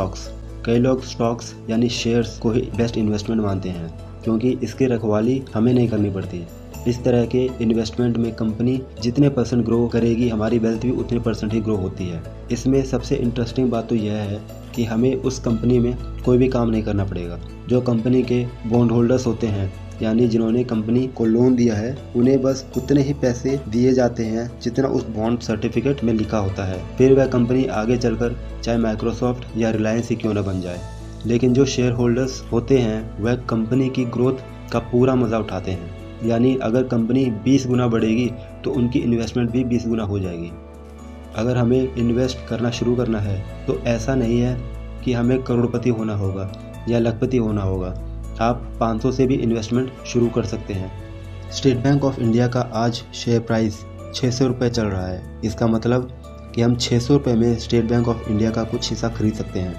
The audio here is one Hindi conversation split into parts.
स्टॉक्स। कई लोग स्टॉक्स यानी शेयर्स को ही बेस्ट इन्वेस्टमेंट मानते हैं क्योंकि इसकी रखवाली हमें नहीं करनी पड़ती। इस तरह के इन्वेस्टमेंट में कंपनी जितने % ग्रो करेगी हमारी वेल्थ भी उतने % ही ग्रो होती है। इसमें सबसे इंटरेस्टिंग बात तो यह है कि हमें उस कंपनी में कोई भी काम नहीं करना पड़ेगा। जो कंपनी के बॉन्ड होल्डर्स होते हैं यानी जिन्होंने कंपनी को लोन दिया है उन्हें बस उतने ही पैसे दिए जाते हैं जितना उस बॉन्ड सर्टिफिकेट में लिखा होता है। फिर वह कंपनी आगे चलकर चाहे माइक्रोसॉफ्ट या रिलायंस ही क्यों न बन जाए। लेकिन जो शेयर होल्डर्स होते हैं वह कंपनी की ग्रोथ का पूरा मज़ा उठाते हैं। यानी अगर कंपनी 20 गुना बढ़ेगी तो उनकी इन्वेस्टमेंट भी 20 गुना हो जाएगी। अगर हमें इन्वेस्ट करना शुरू करना है तो ऐसा नहीं है कि हमें करोड़पति होना होगा या लखपति होना होगा। आप 500 से भी इन्वेस्टमेंट शुरू कर सकते हैं। स्टेट बैंक ऑफ इंडिया का आज शेयर प्राइस 600 रुपये चल रहा है। इसका मतलब कि हम 600 रुपये में स्टेट बैंक ऑफ इंडिया का कुछ हिस्सा खरीद सकते हैं।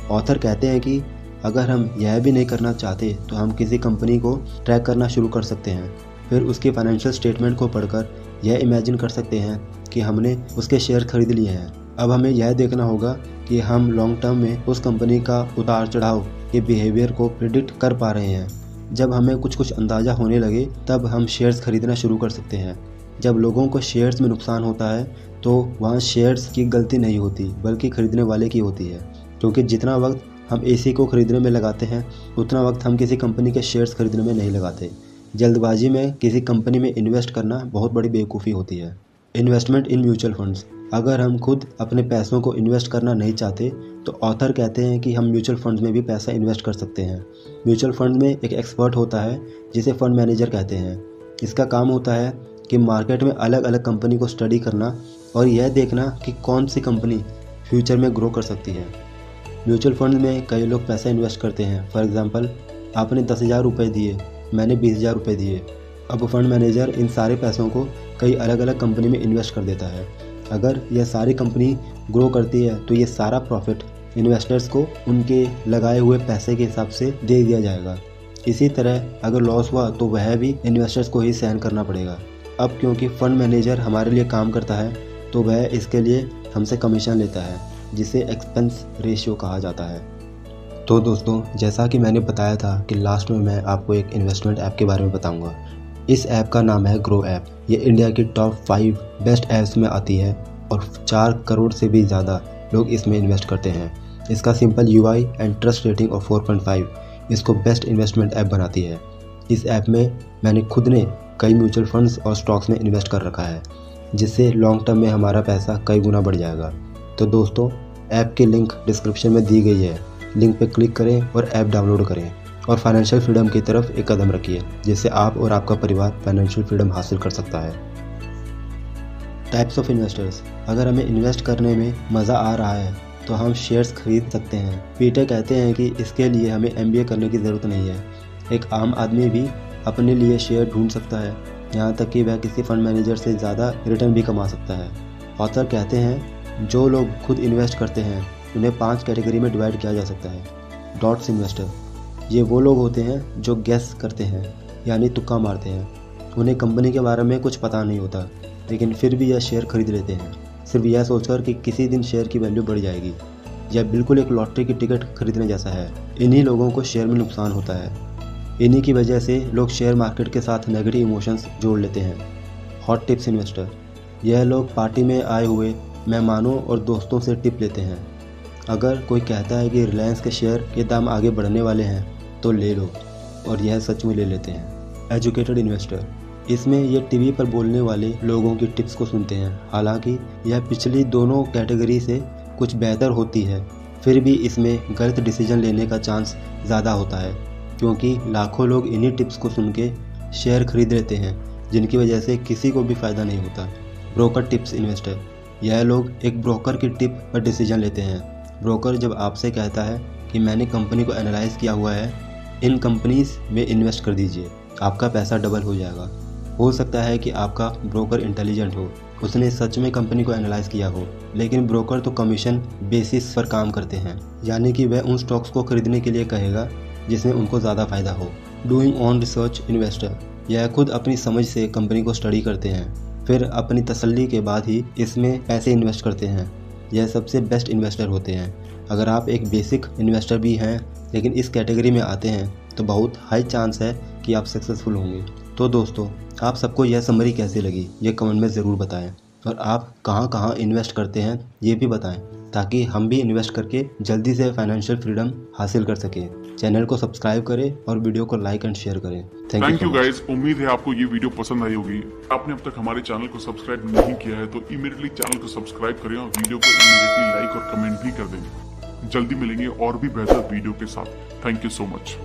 ऑथर कहते हैं कि अगर हम यह भी नहीं करना चाहते तो हम किसी कंपनी को ट्रैक करना शुरू कर सकते हैं। फिर उसके फाइनेंशियल स्टेटमेंट को पढ़कर यह इमेजिन कर सकते हैं कि हमने उसके शेयर खरीद लिए हैं। अब हमें यह देखना होगा कि हम लॉन्ग टर्म में उस कंपनी का उतार चढ़ाव के बिहेवियर को प्रिडिक्ट कर पा रहे हैं। जब हमें कुछ अंदाज़ा होने लगे तब हम शेयर्स खरीदना शुरू कर सकते हैं। जब लोगों को शेयर्स में नुकसान होता है तो वहाँ शेयर्स की गलती नहीं होती बल्कि खरीदने वाले की होती है, क्योंकि जितना वक्त हम एसी को खरीदने में लगाते हैं उतना वक्त हम किसी कंपनी के शेयर्स खरीदने में नहीं लगाते। जल्दबाजी में किसी कंपनी में इन्वेस्ट करना बहुत बड़ी बेवकूफ़ी होती है। Investment in mutual funds. अगर हम खुद अपने पैसों को इन्वेस्ट करना नहीं चाहते तो ऑथर कहते हैं कि हम म्यूचुअल फंड्स में भी पैसा इन्वेस्ट कर सकते हैं। म्यूचुअल फंड में एक एक्सपर्ट होता है जिसे फंड मैनेजर कहते हैं। इसका काम होता है कि मार्केट में अलग अलग कंपनी को स्टडी करना और यह देखना कि कौन सी कंपनी फ्यूचर में ग्रो कर सकती है। म्यूचुअल फंड में कई लोग पैसा इन्वेस्ट करते हैं। फॉर एग्जांपल, आपने 10,000 रुपये दिए, मैंने 20,000 रुपये दिए। अब फंड मैनेजर इन सारे पैसों को कई अलग अलग कंपनी में इन्वेस्ट कर देता है। अगर यह सारी कंपनी ग्रो करती है तो ये सारा प्रॉफिट इन्वेस्टर्स को उनके लगाए हुए पैसे के हिसाब से दे दिया जाएगा। इसी तरह अगर लॉस हुआ तो वह भी इन्वेस्टर्स को ही सहन करना पड़ेगा। अब क्योंकि फ़ंड मैनेजर हमारे लिए काम करता है तो वह इसके लिए हमसे कमीशन लेता है, जिसे एक्सपेंस रेशियो कहा जाता है। तो दोस्तों, जैसा कि मैंने बताया था कि लास्ट में मैं आपको एक इन्वेस्टमेंट ऐप के बारे में बताऊंगा। इस ऐप का नाम है ग्रो ऐप। ये इंडिया की टॉप 5 बेस्ट ऐप्स में आती है और 4 करोड़ से भी ज़्यादा लोग इसमें इन्वेस्ट करते हैं। इसका simple UI and trust rating of 4.5 इसको बेस्ट इन्वेस्टमेंट ऐप बनाती है। इस ऐप में मैंने खुद ने कई म्यूचुअल फंड्स और स्टॉक्स में इन्वेस्ट कर रखा है, जिससे लॉन्ग टर्म में हमारा पैसा कई गुना बढ़ जाएगा। तो दोस्तों, ऐप की लिंक डिस्क्रिप्शन में दी गई है। लिंक पर क्लिक करें और ऐप डाउनलोड करें और फाइनेंशियल फ्रीडम की तरफ एक कदम रखिए, जिससे आप और आपका परिवार फाइनेंशियल फ्रीडम हासिल कर सकता है। Types of investors. अगर हमें इन्वेस्ट करने में मज़ा आ रहा है तो हम शेयर्स खरीद सकते हैं। पीटर कहते हैं कि इसके लिए हमें MBA करने की ज़रूरत नहीं है। एक आम आदमी भी अपने लिए शेयर ढूंढ सकता है, यहाँ तक कि वह किसी फंड मैनेजर से ज़्यादा रिटर्न भी कमा सकता है। ऑथर कहते हैं जो लोग खुद इन्वेस्ट करते हैं उन्हें 5 कैटेगरी में डिवाइड किया जा सकता है। Dots investor. ये वो लोग होते हैं जो गेस करते हैं यानी तुक्का मारते हैं। उन्हें कंपनी के बारे में कुछ पता नहीं होता लेकिन फिर भी यह शेयर खरीद लेते हैं, सिर्फ यह सोचकर कि किसी दिन शेयर की वैल्यू बढ़ जाएगी। यह बिल्कुल एक लॉटरी की टिकट खरीदने जैसा है। इन्हीं लोगों को शेयर में नुकसान होता है। इन्हीं की वजह से लोग शेयर मार्केट के साथ नेगेटिव इमोशंस जोड़ लेते हैं। Hot tips investor. यह लोग पार्टी में आए हुए मेहमानों और दोस्तों से टिप लेते हैं। अगर कोई कहता है कि रिलायंस के शेयर के दाम आगे बढ़ने वाले हैं तो ले लो, और यह सच में ले लेते हैं। Educated investor. इसमें यह टीवी पर बोलने वाले लोगों की टिप्स को सुनते हैं। हालांकि यह पिछली दोनों कैटेगरी से कुछ बेहतर होती है, फिर भी इसमें गलत डिसीजन लेने का चांस ज़्यादा होता है, क्योंकि लाखों लोग इन्हीं टिप्स को सुन के शेयर खरीद लेते हैं, जिनकी वजह से किसी को भी फ़ायदा नहीं होता। Broker tips investor. यह लोग एक ब्रोकर की टिप पर डिसीजन लेते हैं। ब्रोकर जब आपसे कहता है कि मैंने कंपनी को एनालाइज किया हुआ है, इन कंपनीज में इन्वेस्ट कर दीजिए, आपका पैसा डबल हो जाएगा। हो सकता है कि आपका ब्रोकर इंटेलिजेंट हो, उसने सच में कंपनी को एनालाइज किया हो, लेकिन ब्रोकर तो कमीशन बेसिस पर काम करते हैं, यानी कि वह उन स्टॉक्स को खरीदने के लिए कहेगा जिसमें उनको ज़्यादा फायदा हो। Doing on research investor. यह खुद अपनी समझ से कंपनी को स्टडी करते हैं, फिर अपनी तसल्ली के बाद ही इसमें पैसे इन्वेस्ट करते हैं। यह सबसे बेस्ट इन्वेस्टर होते हैं। अगर आप एक बेसिक इन्वेस्टर भी हैं लेकिन इस कैटेगरी में आते हैं तो बहुत हाई चांस है कि आप सक्सेसफुल होंगे। तो दोस्तों, आप सबको यह समरी कैसी लगी ये कमेंट में ज़रूर बताएं और आप कहां कहां इन्वेस्ट करते हैं ये भी बताएं, ताकि हम भी इन्वेस्ट करके जल्दी से फाइनेंशियल फ्रीडम हासिल कर सकें। चैनल को सब्सक्राइब करें और वीडियो को लाइक एंड शेयर करें। Thank you guys. उम्मीद है आपको ये वीडियो पसंद आई होगी। आपने अब तक हमारे चैनल को सब्सक्राइब नहीं किया है तो इमीडिएटली चैनल को सब्सक्राइब करें और वीडियो को इमीडिएटली लाइक और कमेंट भी कर दें। जल्दी मिलेंगे और भी बेहतर वीडियो के साथ। Thank you so much.